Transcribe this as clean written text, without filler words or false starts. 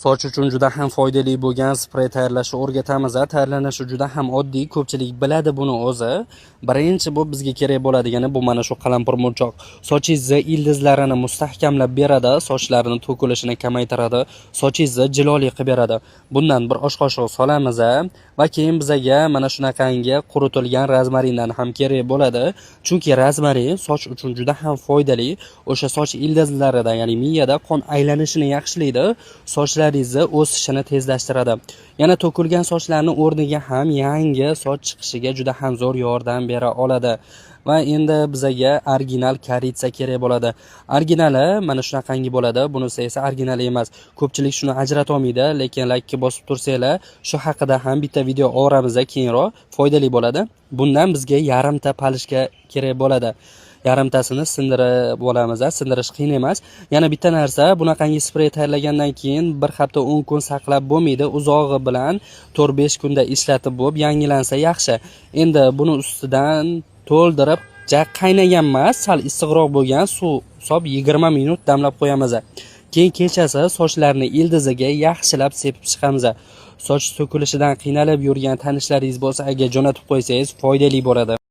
Soch uchun juda ham foydali bo'lgan sprey tayyorlashni o'rgatamiz. Tayyorlanishi juda ham oddiy, ko'pchilik biladi buni o'zi. Birinchi bu bizga kerak bo'ladigani bu mana shu qalampir munchoq. Sochingizni ildizlarini mustahkamlab beradi, sochlarning to'kilishini kamaytiradi, sochingizni jiloli qilib beradi. Bundan bir osh qoshiq solamiz va keyin bizga mana shunaqangi quritilgan rozmarindan ham kerak bo'ladi. Chunki rozmarin soch uchun juda ham foydali. O'sha soch ildizlarida, ya'ni miyada qon aylanishini yaxshilaydi. Sochlaringizni o'sishini tezlashtiradi. Yana to'kilgan sochlarning o'rniga ham yangi soch chiqishiga juda ham zo'r yordam bera oladi. Va endi bizga original koritsa kerak bo'ladi. Originali mana shunaqangi bo'ladi. Bunisi esa original emas. Ko'pchilik shuni ajrata olmaydi, lekin like bosib tursanglar, shu haqida ham bitta video olamiz keyinroq, foydali bo'ladi. Bundan bizga yarimta palishka kerak bo'ladi. Yarimtasini sindirib olamiz. Sindirish qiyin emas. Yana bitta narsa, bunaqangi sprey tayyorlagandan keyin 1 hafta 10 kun saqlab bo'lmaydi. Uzog'i bilan 4-5 kunda ishlatib bo'lib, yangilansa yaxshi. Endi buni ustidan to'ldirib, qaynagan emas, sal issiqroq bo'lgan suv solib 20 minut damlab qo'yamiz. Keyin kechasi sochlarni ildiziga yaxshilab sepib chiqamiz. Soch to'kilishidan qiynalib yurgan tanishlaringiz bo'lsa, agar jo'natib qo'ysangiz foydali bo'ladi.